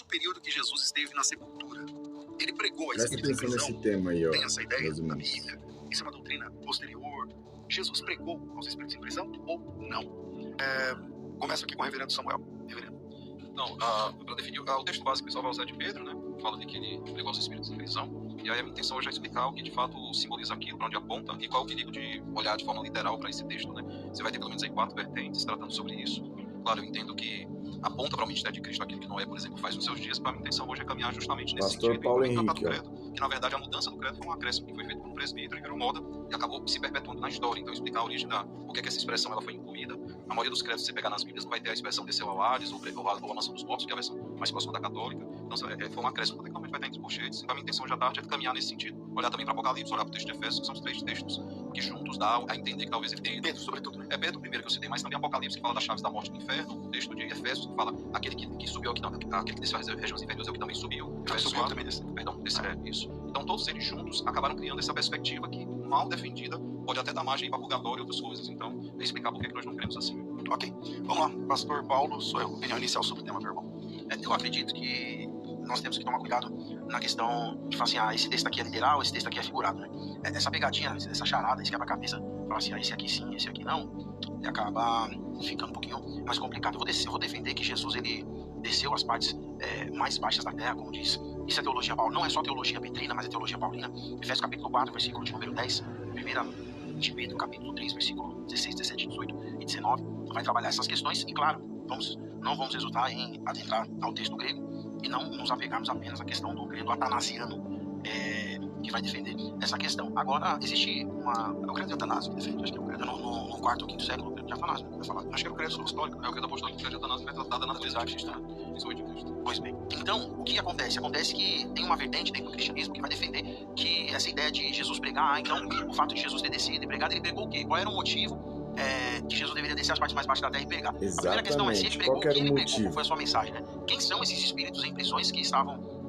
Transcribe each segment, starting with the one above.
período que Jesus esteve na sepultura. Ele pregou a Presta espírito em atenção prisão. nesse tema aí, ó. Tem essa ideia meus na irmãos. Bíblia? Isso é uma doutrina posterior? Jesus pregou aos espíritos em prisão ou não? Começo aqui com o reverendo Samuel. Reverendo. Não, para definir, o texto básico que o pessoal vai usar de Pedro, né? Fala de que ele pregou aos espíritos em prisão. E aí a minha intenção hoje é explicar o que de fato simboliza aquilo, para onde aponta e qual é o perigo de olhar de forma literal para esse texto, né? Você vai ter pelo menos aí 4 vertentes tratando sobre isso. Claro, eu entendo que aponta para o ministério de Cristo aquilo que Noé, por exemplo, faz nos seus dias. Para a minha intenção hoje é caminhar justamente nesse Pastor sentido. Paulo E tratar do Henrique, credo, que na verdade a mudança do credo foi um acréscimo que foi feito por um presbítero e virou moda e acabou se perpetuando na história. Então explicar a origem da por que essa expressão ela foi incluída. A maioria dos credos, se você pegar nas Bíblias, não vai ter a expressão desceu ao Hades ou a mansão dos mortos, que é a versão mais próxima da católica. Então foi um acréscimo, tecnicamente vai estar entre os colchetes. Então a minha intenção hoje à tarde é caminhar nesse sentido. Olhar também para Apocalipse, olhar para o texto de Efésios, que são os 3 textos que juntos dá a entender que talvez ele tenha... Pedro, sobretudo, né? É Pedro primeiro que eu citei, mas também Apocalipse, que fala das chaves da morte do inferno, o texto de Efésios, que fala aquele que subiu aqui, não, aquele que desceu às regiões inferiores é o que também subiu. Subiu também desse. Perdão, isso. Então todos eles juntos acabaram criando essa perspectiva que, mal defendida, pode até dar margem para purgatório e outras coisas. Então, é explicar por que nós não queremos assim. Ok, vamos lá. Pastor Paulo, sua opinião inicial sobre o tema, meu irmão. Eu acredito que nós temos que tomar cuidado na questão de falar assim, esse texto aqui é literal, esse texto aqui é figurado, né? Essa pegadinha, essa charada, esse quebra-cabeça, falar assim, esse aqui sim, esse aqui não, ele acaba ficando um pouquinho mais complicado. Eu vou defender que Jesus, ele desceu às partes mais baixas da terra, como diz. Isso é teologia paulina, não é só teologia petrina, mas é teologia paulina. Efésios capítulo 4, versículo de número 10, 1 de Pedro, capítulo 3, versículo 16, 17, 18 e 19, vai trabalhar essas questões e, claro, não vamos resultar em adentrar ao texto grego e não nos apegarmos apenas à questão do credo atanasiano, que vai defender essa questão. Agora, existe o credo de Atanásio que defende, acho que é o credo no 4º ou 5º século, o credo de Atanásio, que vai falar. Acho que é o credo apostólico, é o credo apostólico, o credo de Atanásio vai tratar da natureza de Cristo, né? 18 de Cristo. Pois bem, então, o que acontece? Acontece que tem uma vertente dentro do cristianismo que vai defender que essa ideia de Jesus pregar, então, o fato de Jesus ter descido e pregado, ele pregou o quê? Qual era o motivo que Jesus deveria descer as partes mais baixas da terra e pregar? Exatamente. A primeira questão é, se ele pregou, o que ele pregou? Motivo? Qual foi a sua mensagem, né? Quem são esses espíritos em prisões que estavam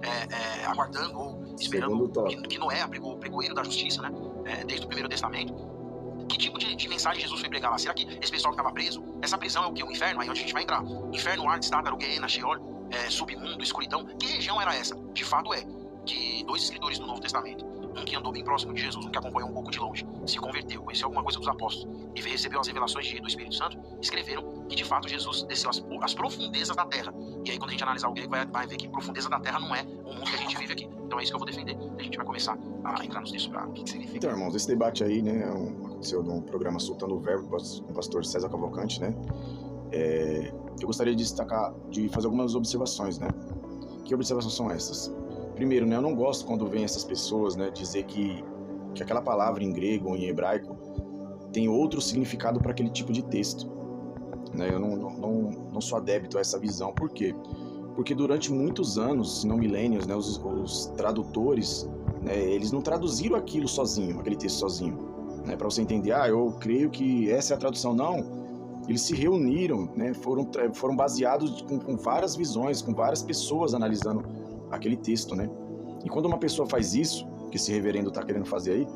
aguardando ou esperando que Noé, pregoeiro da justiça, né? Desde o Primeiro Testamento? Que tipo de mensagem Jesus foi pregar lá? Será que esse pessoal que estava preso, essa prisão é o quê? O inferno? Aí onde a gente vai entrar? Inferno, Hades, Tártaro, Guiena, Sheol, submundo, escuridão. Que região era essa? De fato é que 2 escritores do Novo Testamento, um que andou bem próximo de Jesus, um que acompanhou um pouco de longe, se converteu, conheceu alguma coisa dos apóstolos e recebeu as revelações do Espírito Santo, escreveram que de fato Jesus desceu às profundezas da terra. E aí quando a gente analisar o grego vai ver que profundeza da terra não é o mundo que a gente vive aqui. Então é isso que eu vou defender e a gente vai começar a entrar nos textos para o que significa. Então, irmãos, esse debate aí, né, aconteceu num programa Soltando o Verbo com o pastor César Cavalcante, né? Eu gostaria de destacar, de fazer algumas observações, né? Que observações são essas? Primeiro, né, eu não gosto quando vem essas pessoas, né, dizer que aquela palavra em grego ou em hebraico tem outro significado para aquele tipo de texto, né? Eu não sou adepto a essa visão. Por quê? Porque durante muitos anos, se não milênios, né, os tradutores, né, eles não traduziram aquilo sozinho, aquele texto sozinho, né, para você entender, eu creio que essa é a tradução. Não. Eles se reuniram, né, foram baseados com várias visões, com várias pessoas analisando aquele texto, né? E quando uma pessoa faz isso, que esse reverendo está querendo fazer aí,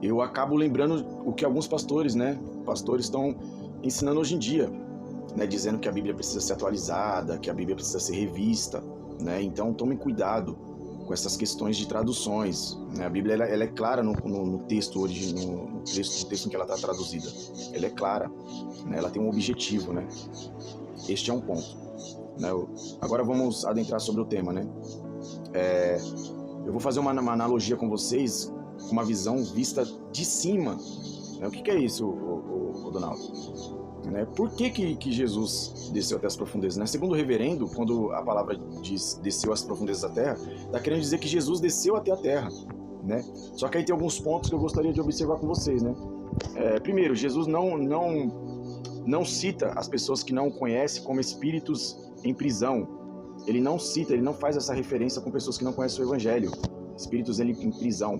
eu acabo lembrando o que alguns pastores, né? Pastores estão ensinando hoje em dia, né? Dizendo que a Bíblia precisa ser atualizada, que a Bíblia precisa ser revista, né? Então tomem cuidado com essas questões de traduções, né? A Bíblia ela é clara no texto original, no texto em que ela está traduzida. Ela é clara, né? Ela tem um objetivo, né? Este é um ponto, né? Agora vamos adentrar sobre o tema, né? Eu vou fazer uma analogia com vocês, com uma visão vista de cima, né? O que é isso, o Donaldo? Né? Por que Jesus desceu até as profundezas? Né? Segundo o reverendo, quando a palavra diz desceu às profundezas da terra, está querendo dizer que Jesus desceu até a terra, né? Só que aí tem alguns pontos que eu gostaria de observar com vocês, né? Primeiro, Jesus não cita as pessoas que não conhecem como espíritos em prisão. Ele não cita, ele não faz essa referência com pessoas que não conhecem o Evangelho. Espíritos em prisão.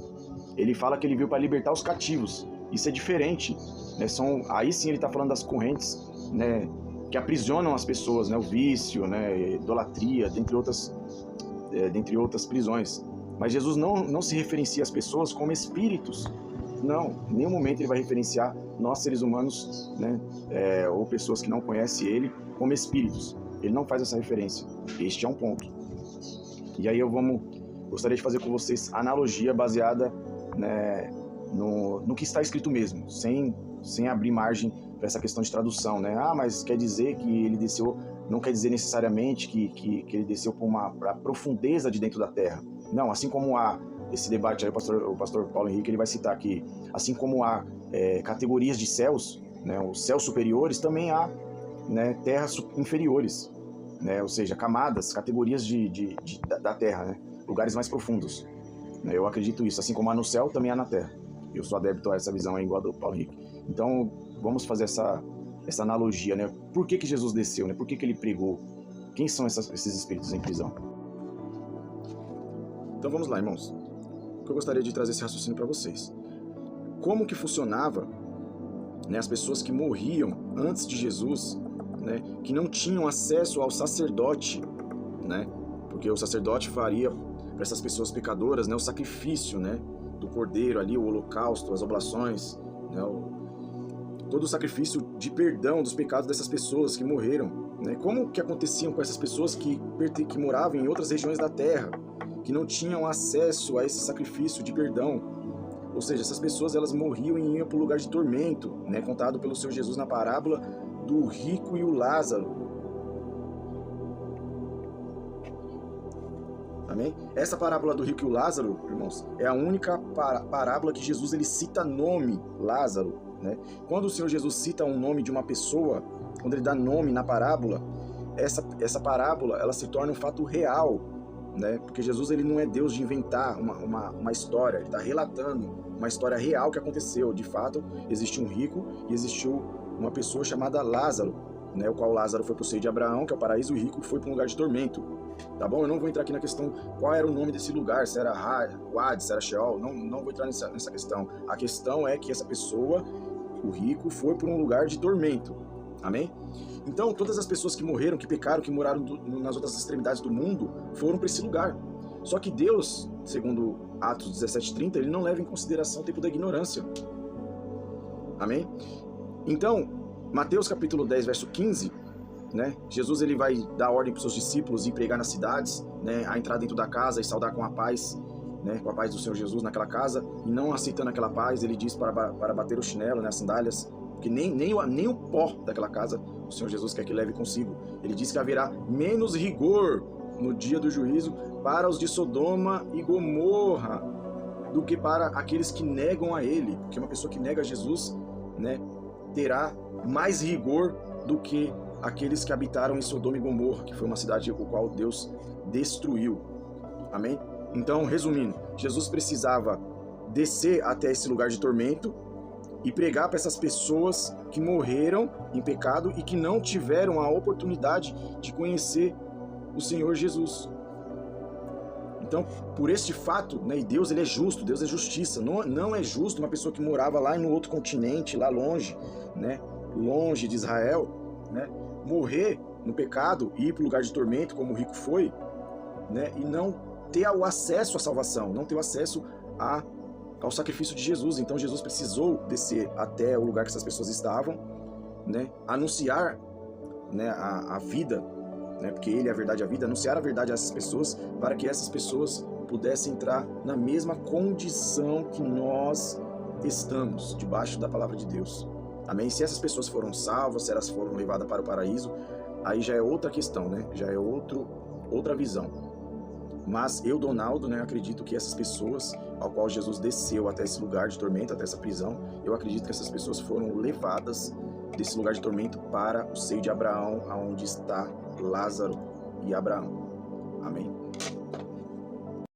Ele fala que ele veio para libertar os cativos. Isso é diferente, né? Aí sim ele está falando das correntes, né, que aprisionam as pessoas, né? O vício, né? Idolatria, dentre outras prisões. Mas Jesus não se referencia às pessoas como espíritos. Não, em nenhum momento ele vai referenciar nós, seres humanos, né, ou pessoas que não conhecem ele, como espíritos. ele não faz essa referência. Este é um ponto. E aí gostaria de fazer com vocês analogia baseada, né, no que está escrito mesmo, sem abrir margem para essa questão de tradução, né? Mas quer dizer que ele desceu, não quer dizer necessariamente que ele desceu para a profundeza de dentro da terra. Não, assim como há esse debate aí, o pastor Paulo Henrique ele vai citar aqui, assim como há categorias de céus, né, os céus superiores, também há, né, terras inferiores, né, ou seja, camadas, categorias da terra, né, lugares mais profundos. Né, eu acredito isso, assim como há no céu, também há na terra. Eu sou adepto a essa visão aí, igual a do Paulo Henrique. Então, vamos fazer essa analogia, né? Por que Jesus desceu, né? Por que ele pregou? Quem são esses espíritos em prisão? Então vamos lá, irmãos. Eu gostaria de trazer esse raciocínio para vocês. Como que funcionava, né, as pessoas que morriam antes de Jesus, né, que não tinham acesso ao sacerdote, né? Porque o sacerdote faria para essas pessoas pecadoras, né, o sacrifício, né, do cordeiro ali, o holocausto, as oblações, né, todo o sacrifício de perdão dos pecados dessas pessoas que morreram, né? Como que aconteciam com essas pessoas que moravam em outras regiões da terra, que não tinham acesso a esse sacrifício de perdão? Ou seja, essas pessoas elas morriam e iam para o lugar de tormento, né, contado pelo Senhor Jesus na parábola do rico e o Lázaro. Amém? Essa parábola do rico e o Lázaro, irmãos, é a única parábola que Jesus ele cita nome Lázaro, né? Quando o Senhor Jesus cita um nome de uma pessoa, quando ele dá nome na parábola, essa parábola ela se torna um fato real, né? Porque Jesus ele não é Deus de inventar uma história, ele está relatando uma história real que aconteceu. De fato, existe um rico e existiu uma pessoa chamada Lázaro, né? O qual Lázaro foi para o seio de Abraão, que é o paraíso, e o rico foi para um lugar de tormento. Tá bom? Eu não vou entrar aqui na questão qual era o nome desse lugar, se era Hades, se era Sheol, não vou entrar nessa questão. A questão é que essa pessoa, o rico, foi para um lugar de tormento. Amém? Então, todas as pessoas que morreram, que pecaram, que moraram nas outras extremidades do mundo, foram para esse lugar. Só que Deus, segundo Atos 17:30, ele não leva em consideração o tempo da ignorância. Amém? Então, Mateus capítulo 10, verso 15, né? Jesus ele vai dar ordem para os seus discípulos ir pregar nas cidades, né? A entrar dentro da casa e saudar com a paz, né? Com a paz do Senhor Jesus naquela casa, e não aceitando aquela paz, ele diz para bater o chinelo, né? As sandálias, porque nem o pó daquela casa o Senhor Jesus quer que leve consigo. Ele diz que haverá menos rigor no dia do juízo para os de Sodoma e Gomorra do que para aqueles que negam a ele, porque uma pessoa que nega Jesus, né, terá mais rigor do que aqueles que habitaram em Sodoma e Gomorra, que foi uma cidade o qual Deus destruiu. Amém? Então, resumindo, Jesus precisava descer até esse lugar de tormento e pregar para essas pessoas que morreram em pecado e que não tiveram a oportunidade de conhecer o Senhor Jesus. Então, por este fato, né, e Deus ele é justo, Deus é justiça. Não é justo uma pessoa que morava lá no outro continente, lá longe, né, longe de Israel, né, morrer no pecado e ir para o lugar de tormento, como o rico foi, né, e não ter o acesso à salvação, não ter o acesso ao sacrifício de Jesus. Então Jesus precisou descer até o lugar que essas pessoas estavam, né, anunciar, né, a vida, né, porque ele é a verdade e a vida, anunciar a verdade a essas pessoas, para que essas pessoas pudessem entrar na mesma condição que nós estamos, debaixo da palavra de Deus. Amém? Se essas pessoas foram salvas, se elas foram levadas para o paraíso, aí já é outra questão, né? Já é outra visão. Mas eu, Donaldo, né, acredito que essas pessoas, ao qual Jesus desceu até esse lugar de tormento, até essa prisão, eu acredito que essas pessoas foram levadas desse lugar de tormento para o seio de Abraão, aonde está Lázaro e Abraão. Amém?